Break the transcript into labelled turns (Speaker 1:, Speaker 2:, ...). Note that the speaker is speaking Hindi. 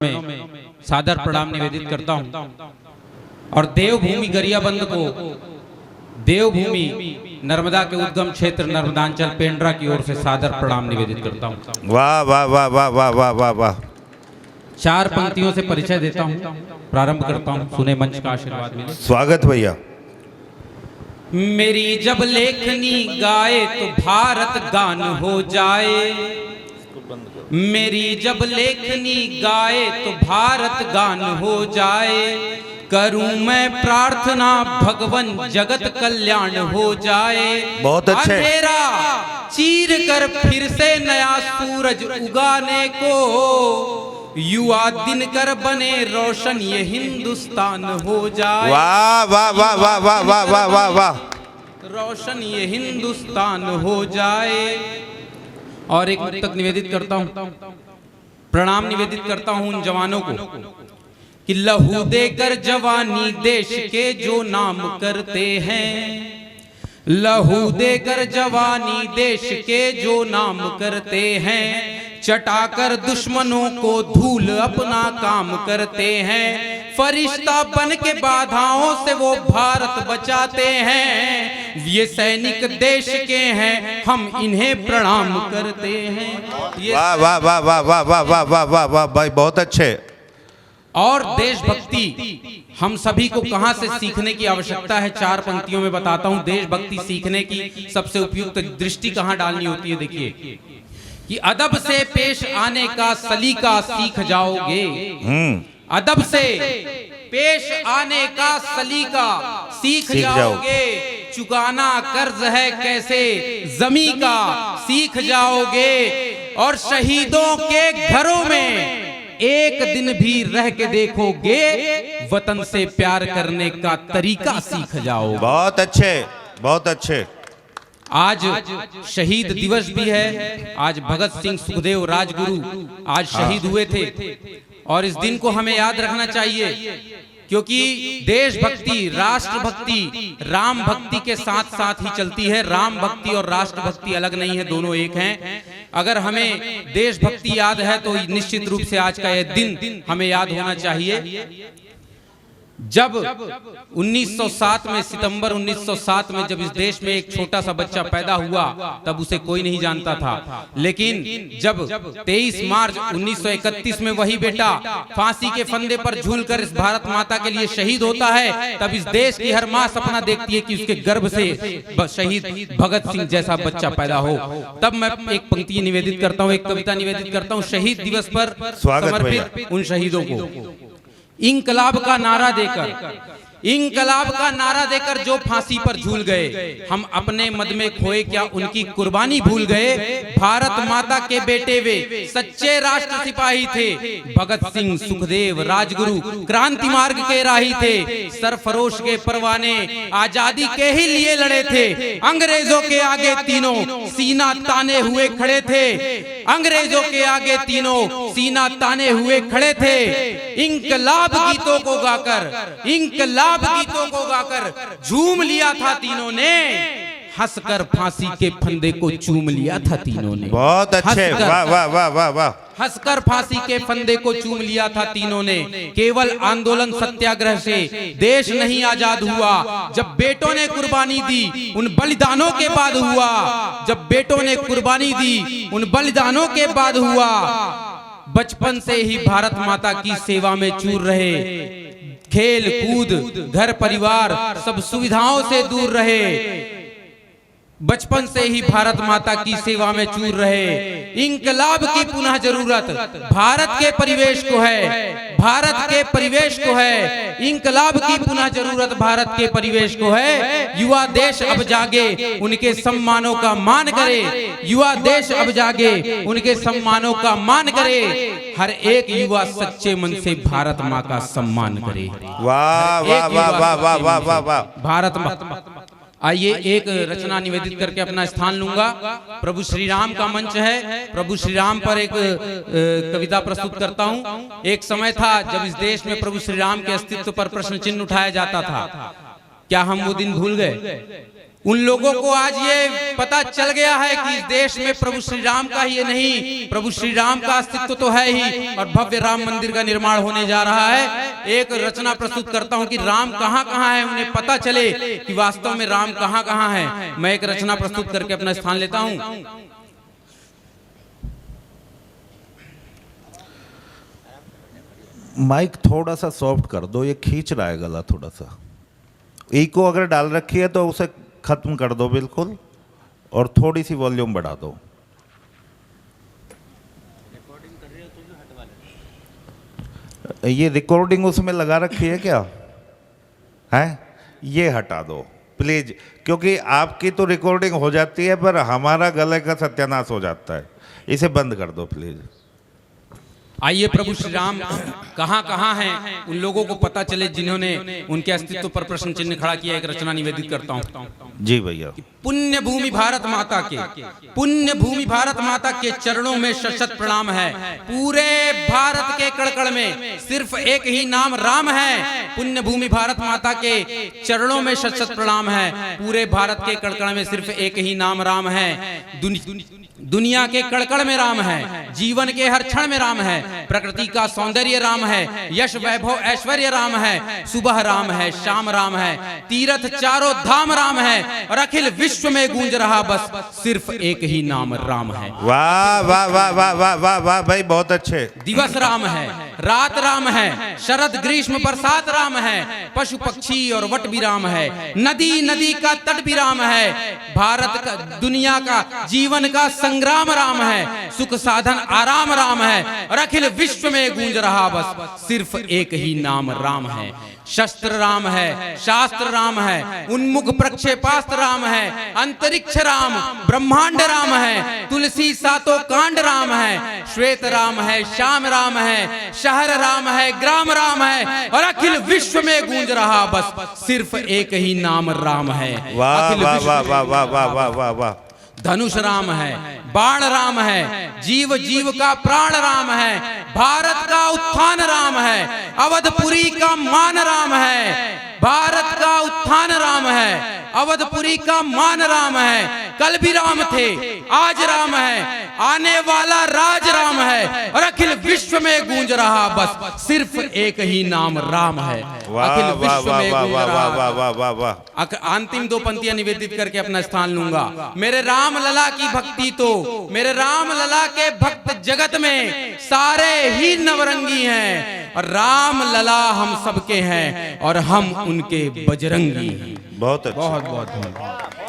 Speaker 1: में सादर प्रणाम निवेदित करता हूं और देवभूमि गरियाबंद को देवभूमि नर्मदा के उद्गम क्षेत्र नर्मदांचल पेंड्रा की ओर से सादर प्रणाम निवेदित करता हूं।
Speaker 2: वाह वाह वाह वाह वाह वाह वाह वाह।
Speaker 1: चार पंक्तियों से परिचय देता हूं, प्रारंभ करता हूं। सुने मंच का आशीर्वाद मिले।
Speaker 2: स्वागत भैया।
Speaker 1: मेरी जब लेखनी गाए तो भारत गान हो जाए, मेरी जब लेखनी गाए तो भारत गान हो जाए, करूं मैं प्रार्थना भगवन जगत कल्याण हो जाए।
Speaker 2: बहुत अच्छे।
Speaker 1: अंधेरा चीर कर फिर से नया सूरज उगाने को, युवा दिनकर बने रोशन ये हिंदुस्तान हो जाए।
Speaker 2: वाह वाह वाह वाह वाह वाह वाह वाह वाह।
Speaker 1: रोशन ये हिंदुस्तान हो जाए। और एक तक निवेदित करता हूं, प्रणाम निवेदित करता हूं उन जवानों को कि लहू देकर जवानी देश के जो नाम करते हैं, लहू देकर जवानी देश के जो नाम करते हैं, चटाकर दुश्मनों को धूल अपना काम करते हैं, फरिश्ता बन के बाधाओं से वो भारत बचाते हैं। ये सैनिक देश के हैं, हम इन्हें प्रणाम करते हैं।
Speaker 2: वाह वाह वाह वाह वाह वाह वाह वाह वाह वाह भाई, बहुत अच्छे।
Speaker 1: और देशभक्ति हम सभी को कहां से सीखने की आवश्यकता है, चार पंक्तियों में बताता हूं। देशभक्ति सीखने की सबसे उपयुक्त दृष्टि कहां डालनी होती है। देखिए कि अदब से पेश आने का सलीका सीख जाओगे, अदब से पेश आने का सलीका सीख जाओगे, चुकाना कर्ज है कैसे जमी का सीख जाओगे, और शहीदों के घरों में एक दिन भी रह के देखोगे, वतन से प्यार करने का तरीका सीख जाओगे।
Speaker 2: बहुत अच्छे, बहुत अच्छे।
Speaker 1: आज शहीद दिवस भी है। आज भगत सिंह सुखदेव राजगुरु आज शहीद हुए थे और इस दिन को हमें याद रखना चाहिए, क्योंकि देशभक्ति, राष्ट्रभक्ति, राम भक्ति के साथ साथ ही चलती है। राम भक्ति और राष्ट्रभक्ति अलग नहीं है, दोनों एक हैं। अगर हमें देशभक्ति याद है तो निश्चित रूप से आज का यह दिन हमें याद होना चाहिए। जब 1907 में, सितंबर 1907 में जब इस देश में एक छोटा सा बच्चा पैदा हुआ, तब उसे कोई नहीं जानता था। लेकिन जब 23 मार्च 1931 में वही बेटा फांसी के फंदे पर झूलकर इस भारत माता के लिए शहीद होता है, तब इस देश की हर मां सपना देखती है कि उसके गर्भ से शहीद भगत सिंह जैसा बच्चा पैदा हो। तब मैं एक पंक्ति निवेदित करता हूँ, एक कविता निवेदित करता हूँ शहीद दिवस पर समर्पित उन शहीदों को। इंकलाब का नारा देकर, इंकलाब का नारा देकर जो फांसी पर झूल गए, हम अपने मद में खोए क्या उनकी कुर्बानी भूल गए। भारत माता के बेटे वे सच्चे राष्ट्र सिपाही थे, भगत सिंह सुखदेव राजगुरु क्रांति मार्ग के राही थे, सरफरोश के परवाने आजादी के ही लिए लड़े थे, अंग्रेजों के आगे तीनों सीना ताने हुए खड़े थे, अंग्रेजों के आगे तीनों सीना ताने हुए खड़े थे। इंकलाब गीतों को गाकर, इंकलाब गीतों को गाकर झूम लिया था तीनों ने, हंसकर फांसी के फंदे को चूम लिया था तीनों ने।
Speaker 2: बहुत अच्छे, वाह वाह वाह वाह वाह।
Speaker 1: हंसकर फांसी के फंदे को चूम लिया था तीनों ने। केवल आंदोलन सत्याग्रह से देश नहीं आजाद हुआ, जब बेटों ने कुर्बानी दी उन बलिदानों के बाद हुआ, जब बेटों ने कुर्बानी दी उन बलिदानों के बाद हुआ। बचपन से ही भारत माता की सेवा में चूर रहे, खेल कूद घर परिवार सब सुविधाओं से दूर रहे, बचपन से ही भारत माता की सेवा में चूर रहे। इंकलाब की पुनः जरूरत भारत के परिवेश को है, भारत के परिवेश को है। इंकलाब की पुनः जरूरत भारत के परिवेश को है। युवा देश अब जागे, उनके सम्मानों का मान करे, युवा देश अब जागे, उनके सम्मानों का मान करे। हर एक युवा सच्चे मन से भारत माँ का सम्मान करे।
Speaker 2: वाह वाह वाह वाह वाह वाह वाह वाह।
Speaker 1: भारत माता। आइए एक रचना निवेदित करके अपना स्थान लूंगा। प्रभु श्री राम का मंच है, प्रभु श्री राम पर एक कविता प्रस्तुत करता हूं। एक समय था जब इस देश में प्रभु श्री राम के अस्तित्व पर प्रश्न चिन्ह उठाया जाता था। क्या हम वो दिन भूल गए? उन लोगों को आज ये पता चल गया है कि इस देश में प्रभु श्री राम का ही नहीं, प्रभु श्री राम का अस्तित्व तो है ही, और भव्य राम मंदिर का निर्माण होने जा रहा है। एक रचना प्रस्तुत करता हूं कि राम कहां कहां है, उन्हें पता चले कि वास्तव में राम कहां कहां है। मैं एक रचना प्रस्तुत करके अपना स्थान लेता हूं।
Speaker 2: माइक थोड़ा सा सॉफ्ट कर दो, ये खींच रहा है गला थोड़ा सा। इको अगर डाल रखी है तो उसे खत्म कर दो बिल्कुल, और थोड़ी सी वॉल्यूम बढ़ा दो। ये रिकॉर्डिंग उसमें लगा रखी है क्या है? ये हटा दो प्लीज, क्योंकि आपकी तो रिकॉर्डिंग हो जाती है पर हमारा गले का सत्यानाश हो जाता है। इसे बंद कर दो प्लीज।
Speaker 1: आइए प्रभु श्री राम कहां कहां हैं, उन लोगों को पता चले जिन्होंने उनके अस्तित्व पर प्रश्न चिन्ह खड़ा किया। एक रचना निवेदित करता हूं।
Speaker 2: जी भैया।
Speaker 1: पुण्य भूमि भारत माता के, पुण्य भूमि भारत माता के चरणों में शत प्रणाम है। पूरे भारत के कड़कड़ में सिर्फ एक ही नाम राम है। पुण्य भूमि भारत माता के चरणों में शत प्रणाम है। पूरे भारत के कड़कड़ में सिर्फ एक ही नाम राम है। दुनिया के कड़कड़ में राम है, जीवन के हर क्षण में राम है। प्रकृति का सौंदर्य राम है, यश वैभव ऐश्वर्य राम है। सुबह राम है, शाम राम है, तीर्थ चारों धाम राम है, और अखिल विश्व में गूंज रहा बस सिर्फ एक ही नाम राम है।
Speaker 2: वाह वाह वाह वाह वाह वाह वाह भाई, बहुत अच्छे।
Speaker 1: दिवस राम है, रात राम है, शरद ग्रीष्म बरसात राम है, पशु पक्षी और वट भी राम है, नदी नदी का तट भी राम है। भारत का, दुनिया का, जीवन का संग्राम राम है। सुख साधन आराम राम है, और अखिल विश्व में गूंज रहा बस सिर्फ एक ही नाम राम है। शस्त्र राम है, शास्त्र राम है, उन्मुख प्रक्षेपास्त्र राम है, अंतरिक्ष राम, ब्रह्मांड राम है, तुलसी सातों कांड राम है, श्वेत राम है, श्याम राम है, शहर राम है, ग्राम राम है, और अखिल विश्व में गूंज रहा बस सिर्फ एक ही नाम राम है।
Speaker 2: वाह वाह वाह वाह वाह वाह वाह वाह वाह।
Speaker 1: धनुष राम है, बाण राम है, जीव जीव का प्राण राम है, भारत का उत्थान राम है, अवधपुरी का मान राम है, भारत का उत्थान राम है, अवधपुरी का मान राम है। कल भी राम थे, आज राम है, आने वाला राज राम है, और अखिल विश्व में गूंज रहा बस सिर्फ एक ही नाम राम है। अखिल विश्व में गूंज रहा। अंतिम दो पंक्तियां निवेदित करके अपना स्थान लूंगा। मेरे राम लला की भक्ति तो, मेरे राम लला के भक्त जगत में सारे ही नवरंगी हैं, और राम लला हम सबके हैं, और हम उनके बजरंगी हैं।
Speaker 2: बहुत अच्छा।
Speaker 1: बहुत बहुत धन्यवाद।